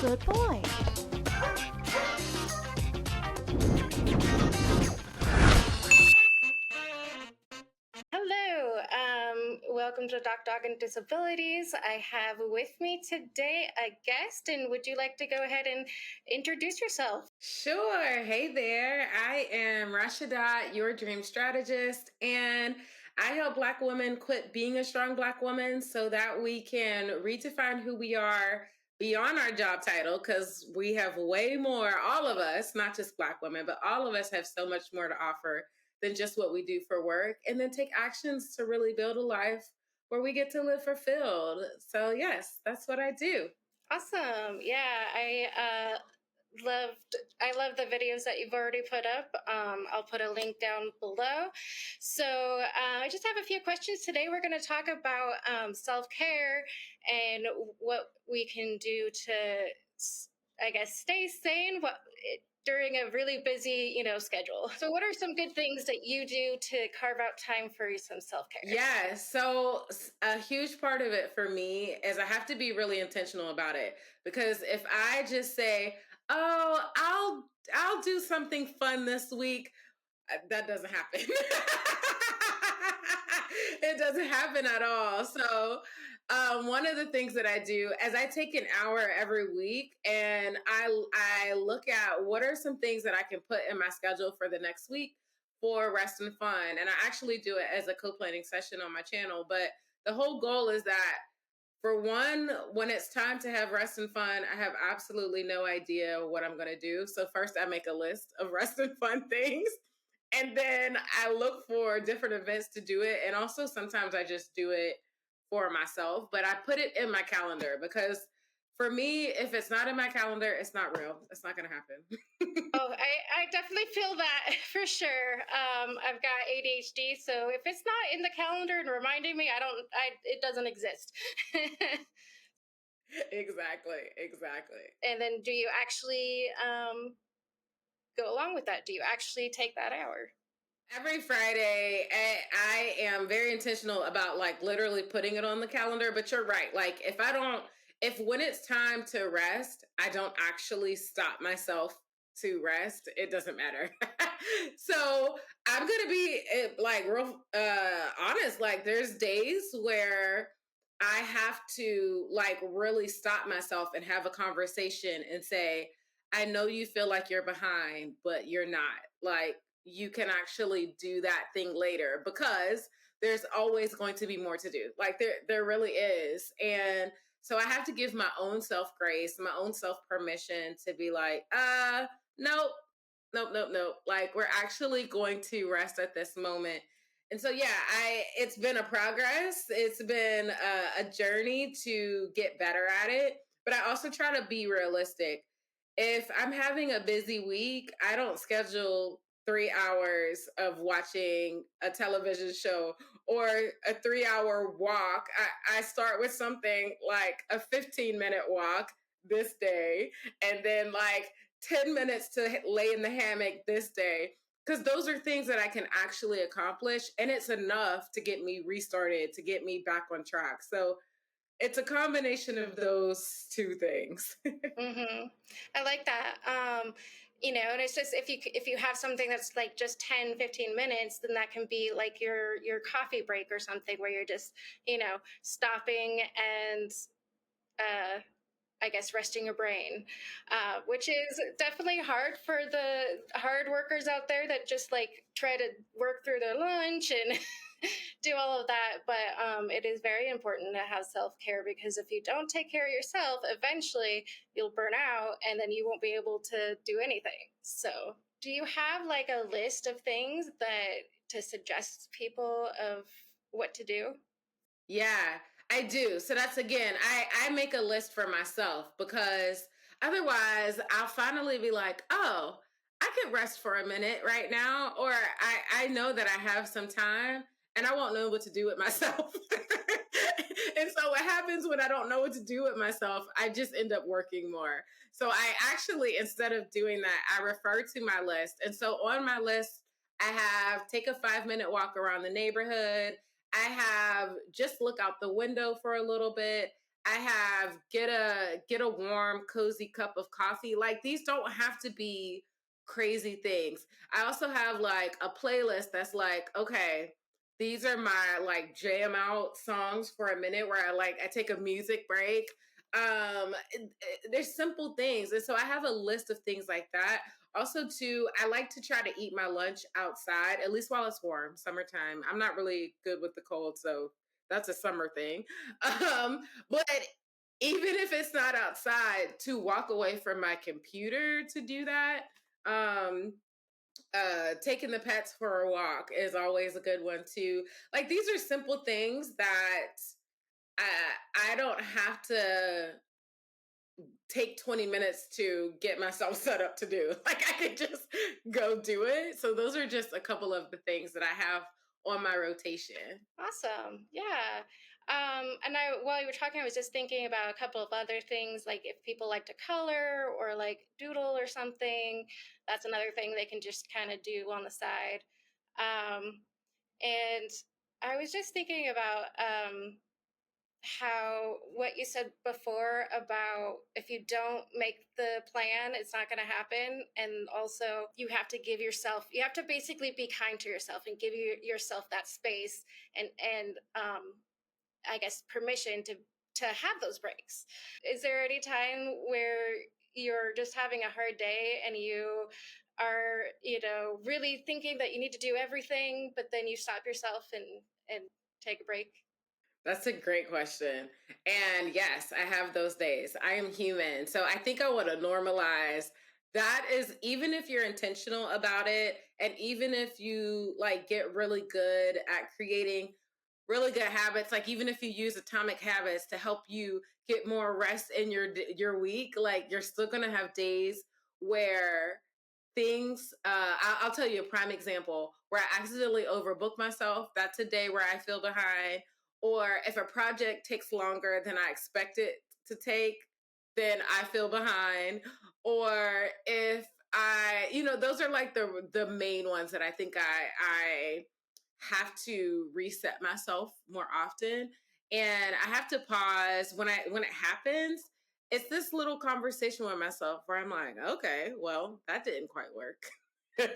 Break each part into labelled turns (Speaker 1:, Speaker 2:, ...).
Speaker 1: Good boy.
Speaker 2: Hello, welcome to Doc Dog and Disabilities. I have with me today a guest, and would you like to go ahead and introduce yourself?
Speaker 3: Sure. Hey there. I am Rashidat, your dream strategist, and I help Black women quit being a strong Black woman so that we can redefine who we are beyond our job title because we have way more, all of us, not just Black women, but all of us have so much more to offer than just what we do for work, and then take actions to really build a life where we get to live fulfilled. So, yes, that's what I do.
Speaker 2: Awesome. Yeah, loved I love the videos that you've already put up. I'll put a link down below. So I just have a few questions today. We're going to talk about self-care and what we can do to, I guess, stay sane. During a really busy, schedule. So, what are some good things that you do to carve out time for some self-care?
Speaker 3: Yeah, so a huge part of it for me is I have to be really intentional about it because if I just say, "Oh, I'll do something fun this week," that doesn't happen. It doesn't happen at all. So, one of the things that I do is I take an hour every week and I look at what are some things that I can put in my schedule for the next week for rest and fun. And I actually do it as a co-planning session on my channel. But the whole goal is that for one, when it's time to have rest and fun, I have absolutely no idea what I'm going to do. So first I make a list of rest and fun things. And then I look for different events to do it. And also sometimes I just do it for myself, but I put it in my calendar because for me, if it's not in my calendar, it's not real. It's not going to happen.
Speaker 2: Oh, I definitely feel that for sure. I've got ADHD, so if it's not in the calendar and reminding me, it doesn't exist.
Speaker 3: Exactly. Exactly.
Speaker 2: And then, do you actually go along with that? Do you actually take that hour?
Speaker 3: Every Friday, I am very intentional about like literally putting it on the calendar. But you're right. Like if when it's time to rest, I don't actually stop myself to rest, it doesn't matter. So I'm gonna be like real honest. Like there's days where I have to like really stop myself and have a conversation and say, I know you feel like you're behind, but you're not. Like you can actually do that thing later because there's always going to be more to do. Like there really is. And so I have to give my own self grace, my own self permission to be like, nope, nope. Like we're actually going to rest at this moment. And so yeah, it's been a progress. It's been a journey to get better at it. But I also try to be realistic. If I'm having a busy week, I don't schedule 3 hours of watching a television show or a 3 hour walk. I start with something like a 15-minute walk this day, and then like 10 minutes to lay in the hammock this day. Because those are things that I can actually accomplish, and it's enough to get me restarted, to get me back on track. So it's a combination of those two things.
Speaker 2: Mm-hmm. I like that. And it's just if you have something that's like just 10, 15 minutes, then that can be like your coffee break or something where you're just, stopping and uh I guess resting your brain, which is definitely hard for the hard workers out there that just like try to work through their lunch and do all of that. But it is very important to have self care because if you don't take care of yourself, eventually you'll burn out and then you won't be able to do anything. So, do you have like a list of things that to suggest people of what to do?
Speaker 3: Yeah, I do. So that's again, I make a list for myself because otherwise I'll finally be like, oh, I could rest for a minute right now, or I know that I have some time and I won't know what to do with myself. And so what happens when I don't know what to do with myself, I just end up working more. So I actually, instead of doing that, I refer to my list. And so on my list, I have take a 5 minute walk around the neighborhood. I have just look out the window for a little bit. I have get a warm, cozy cup of coffee. Like these don't have to be crazy things. I also have like a playlist that's like, okay, these are my like jam out songs for a minute where I take a music break. There's simple things. And so I have a list of things like that. Also, too, I like to try to eat my lunch outside, at least while it's warm, summertime. I'm not really good with the cold, so that's a summer thing. But even if it's not outside, to walk away from my computer to do that, um, taking the pets for a walk is always a good one too. Like these are simple things that I don't have to take 20 minutes to get myself set up to do. Like I could just go do it. So those are just a couple of the things that I have on my rotation.
Speaker 2: Awesome. Yeah. And while you were talking, I was just thinking about a couple of other things, like if people like to color or like doodle or something, that's another thing they can just kind of do on the side. Um, and I was just thinking about how what you said before about if you don't make the plan, it's not going to happen. And also, you have to basically be kind to yourself and give yourself that space and I guess permission to have those breaks. Is there any time where you're just having a hard day and you are, really thinking that you need to do everything, but then you stop yourself and take a break?
Speaker 3: That's a great question. And yes, I have those days. I am human. So I think I want to normalize that is even if you're intentional about it and even if you like get really good at creating really good habits, like even if you use atomic habits to help you get more rest in your week, like you're still going to have days where things I'll tell you a prime example where I accidentally overbook myself. That's a day where I feel behind. Or if a project takes longer than I expect it to take, then I feel behind. Or if those are like the main ones that I think I have to reset myself more often. And I have to pause when it happens. It's this little conversation with myself where I'm like, okay, well, that didn't quite work. And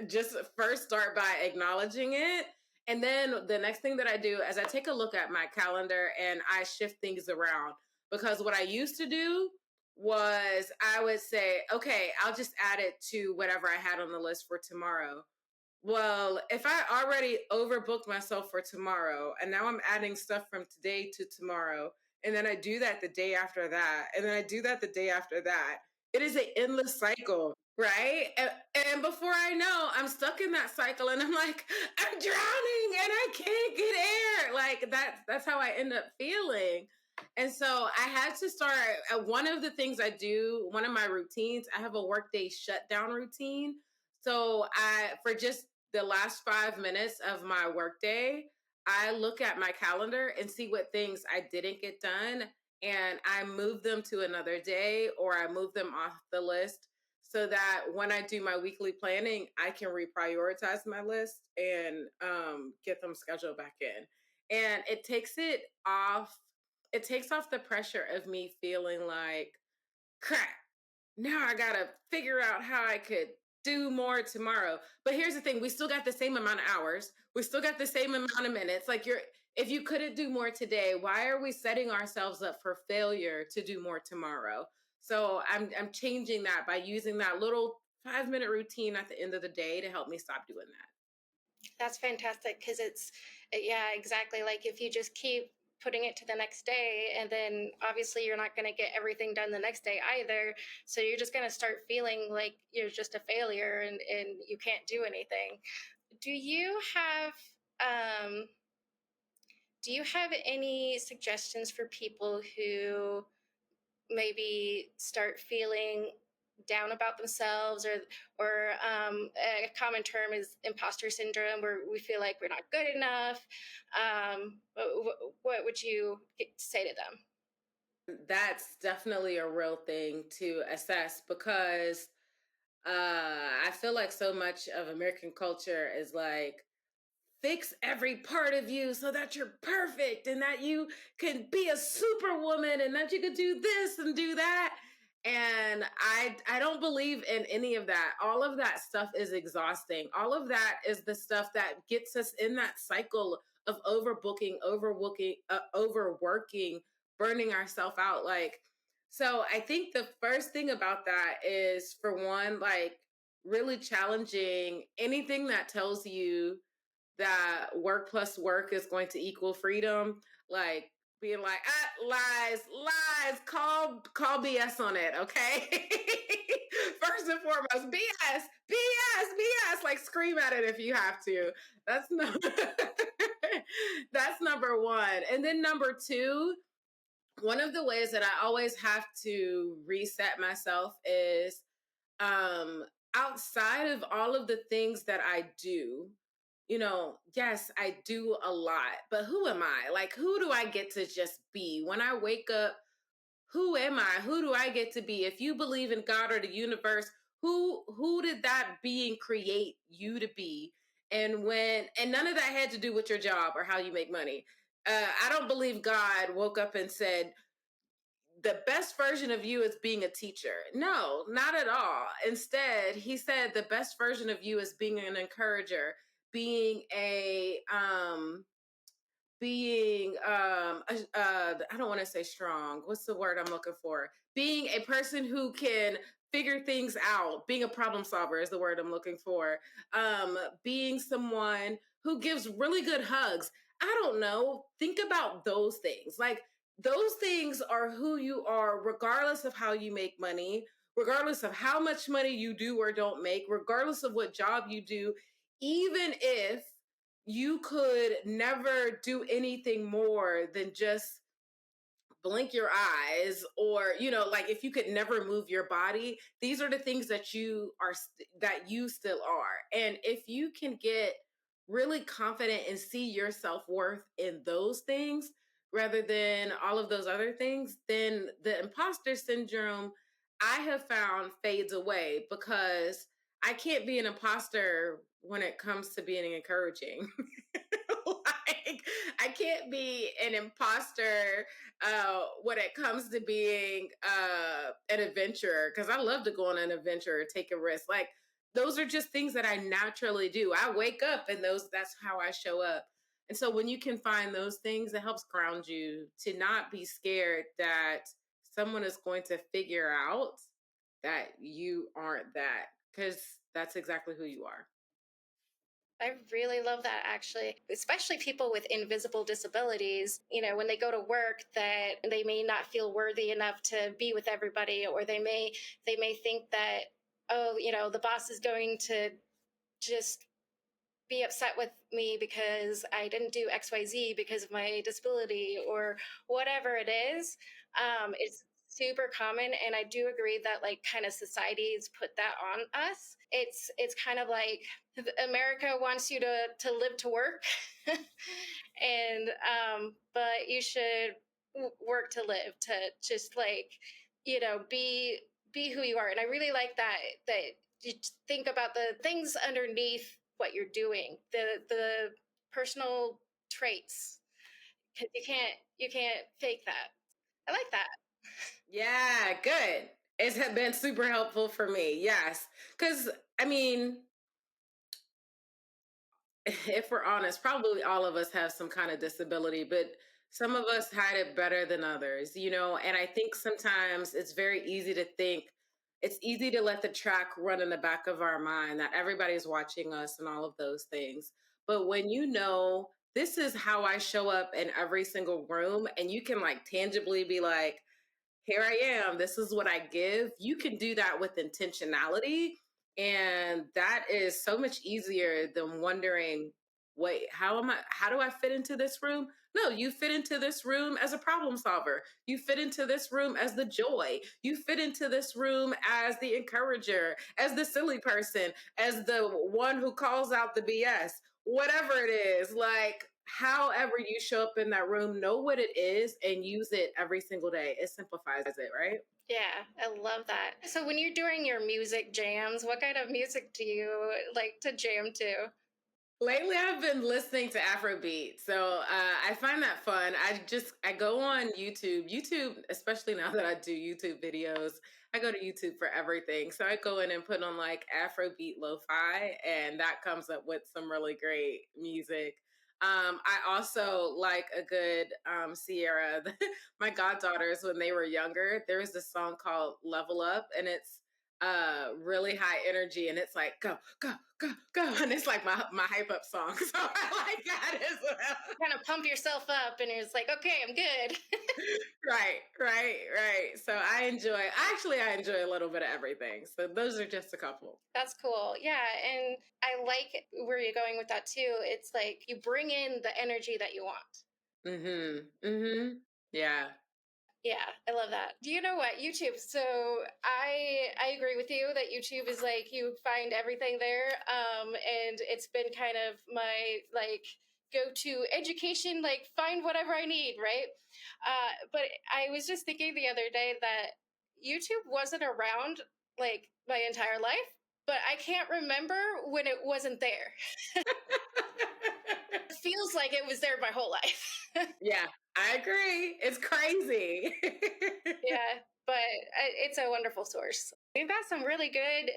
Speaker 3: just first start by acknowledging it. And then the next thing that I do is I take a look at my calendar and I shift things around. Because what I used to do was I would say, okay, I'll just add it to whatever I had on the list for tomorrow. Well, if I already overbooked myself for tomorrow and now I'm adding stuff from today to tomorrow, and then I do that the day after that, and then I do that the day after that, it is an endless cycle, right? And before I know, I'm stuck in that cycle and I'm like, I'm drowning and I can't get air. Like that's how I end up feeling. And so I had to start one of the things I do, one of my routines, I have a workday shutdown routine. So I for just the last 5 minutes of my workday, I look at my calendar and see what things I didn't get done, and I move them to another day or I move them off the list so that when I do my weekly planning, I can reprioritize my list and get them scheduled back in. And it takes off the pressure of me feeling like, crap, now I gotta figure out how I could do more tomorrow. But here's the thing, we still got the same amount of hours. We still got the same amount of minutes. Like if you couldn't do more today, why are we setting ourselves up for failure to do more tomorrow? So I'm changing that by using that little 5 minute routine at the end of the day to help me stop doing that.
Speaker 2: That's fantastic because yeah, exactly. Like if you just keep putting it to the next day, and then obviously you're not going to get everything done the next day either. So you're just going to start feeling like you're just a failure and you can't do anything. Do you have, um, do you have any suggestions for people who maybe start feeling down about themselves or a common term is imposter syndrome where we feel like we're not good enough? What would you say to them?
Speaker 3: That's definitely a real thing to assess because I feel like so much of American culture is like fix every part of you so that you're perfect and that you can be a superwoman and that you can do this and do that. And I don't believe in any of that. All of that stuff is exhausting. All of that is the stuff that gets us in that cycle of overworking, burning ourselves out. Like, so I think the first thing about that is, for one, like, really challenging anything that tells you that work plus work is going to equal freedom. Like, being like, lies, lies, call BS on it, okay? First and foremost, BS, BS, BS. Like, scream at it if you have to. That's no that's number one. And then number two, one of the ways that I always have to reset myself is, um outside of all of the things that I do, yes, I do a lot, but who am I? Like, who do I get to just be when I wake up? Who am I? Who do I get to be? If you believe in God or the universe, who did that being create you to be? And none of that had to do with your job or how you make money. I don't believe God woke up and said, the best version of you is being a teacher. No, not at all. Instead, he said the best version of you is being an encourager, being a I don't want to say strong. What's the word I'm looking for? Being a person who can figure things out. Being a problem solver is the word I'm looking for. Being someone who gives really good hugs. I don't know. Think about those things. Like, those things are who you are, regardless of how you make money, regardless of how much money you do or don't make, regardless of what job you do, even if you could never do anything more than just blink your eyes, or like, if you could never move your body, these are the things that that you still are. And if you can get really confident and see your self-worth in those things rather than all of those other things, then the imposter syndrome, I have found, fades away, because I can't be an imposter when it comes to being encouraging. Like, I can't be an imposter when it comes to being an adventurer, because I love to go on an adventure, take a risk. Like, those are just things that I naturally do. I wake up and that's how I show up. And so when you can find those things, it helps ground you to not be scared that someone is going to figure out that you aren't that, because that's exactly who you are.
Speaker 2: I really love that, actually, especially people with invisible disabilities. When they go to work, that they may not feel worthy enough to be with everybody, or they may think that, oh, the boss is going to just be upset with me because I didn't do XYZ because of my disability, or whatever it is. It's super common, and I do agree that, like, kind of societies put that on us. It's kind of like America wants you to live to work, and but you should work to live, to just, like, be who you are. And I really like that you think about the things underneath what you're doing, the personal traits, because you can't fake that. I like that.
Speaker 3: Yeah, good. It's been super helpful for me. Yes. Because, I mean, if we're honest, probably all of us have some kind of disability, but some of us hide it better than others. And I think sometimes it's very easy to think, it's easy to let the track run in the back of our mind that everybody's watching us and all of those things. But when this is how I show up in every single room, and you can, like, tangibly be like, here I am. This is what I give. You can do that with intentionality. And that is so much easier than wondering, wait, how do I fit into this room? No, you fit into this room as a problem solver. You fit into this room as the joy. You fit into this room as the encourager, as the silly person, as the one who calls out the BS, whatever it is. Like, however you show up in that room, know what it is and use it every single day. It simplifies it, right?
Speaker 2: Yeah, I love that. So when you're doing your music jams, what kind of music do you like to jam to?
Speaker 3: Lately, I've been listening to Afrobeat, so I find that fun. I go on YouTube. YouTube, especially now that I do YouTube videos, I go to YouTube for everything. So I go in and put on like Afrobeat lo-fi, and that comes up with some really great music. I also like a good Sierra. My goddaughters, when they were younger, there was this song called "Level Up," and it's really high energy, and it's like go go go go, and it's like my hype up song. So I like that as well.
Speaker 2: Kind of pump yourself up, and it's like, okay, I'm good.
Speaker 3: Right. So I enjoy a little bit of everything, so those are just a couple.
Speaker 2: That's cool. Yeah. And I like where you're going with that too. It's like you bring in the energy that you want.
Speaker 3: Yeah.
Speaker 2: Yeah, I love that. Do you know what? YouTube. So I agree with you that YouTube is like you find everything there. And it's been kind of my like go to education, like find whatever I need, right? But I was just thinking the other day that YouTube wasn't around like my entire life, but I can't remember when it wasn't there. It feels like it was there my whole life.
Speaker 3: Yeah, I agree. It's crazy.
Speaker 2: Yeah, but it's a wonderful source. We've got some really good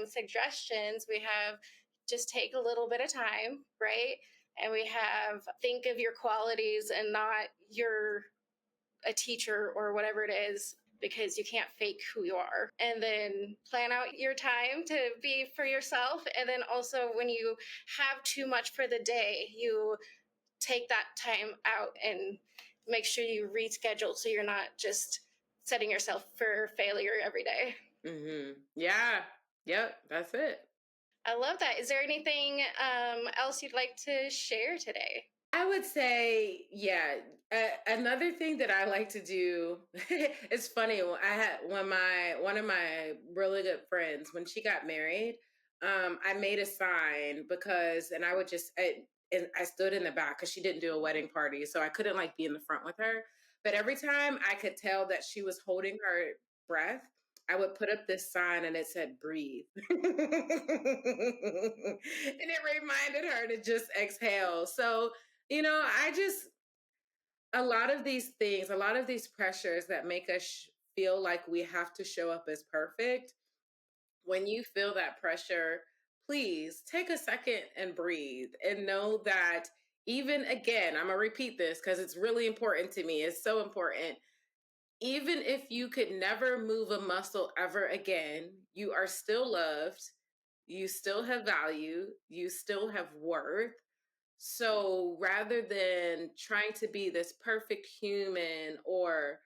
Speaker 2: suggestions. We have just take a little bit of time, right? And we have think of your qualities and not you're a teacher or whatever it is because you can't fake who you are. And then plan out your time to be for yourself. And then also when you have too much for the day, you take that time out and make sure you reschedule so you're not just setting yourself for failure every day.
Speaker 3: Yeah. Yep. That's it.
Speaker 2: I love that. Is there anything else you'd like to share today?
Speaker 3: I would say, yeah. Another thing that I like to do, it's funny. When my one of my really good friends, when she got married, I made a sign because, and I would and I stood in the back because she didn't do a wedding party, so I couldn't like be in the front with her. But every time I could tell that she was holding her breath, I would put up this sign and it said breathe. And it reminded her to just exhale. So I just, a lot of these things, a lot of these pressures that make us feel like we have to show up as perfect, when you feel that pressure, please take a second and breathe and know that, even again, I'm going to repeat this because it's really important to me. It's so important. Even if you could never move a muscle ever again, you are still loved. You still have value. You still have worth. So rather than trying to be this perfect human or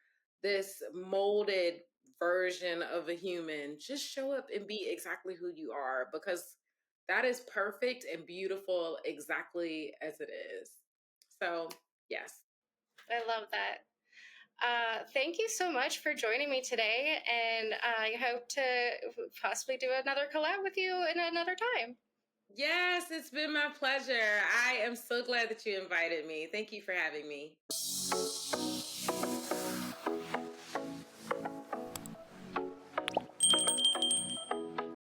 Speaker 3: this molded version of a human, just show up and be exactly who you are, because that is perfect and beautiful exactly as it is. So, yes.
Speaker 2: I love that. Thank you so much for joining me today, and I hope to possibly do another collab with you in another time.
Speaker 3: Yes, it's been my pleasure. I am so glad that you invited me. Thank you for having me.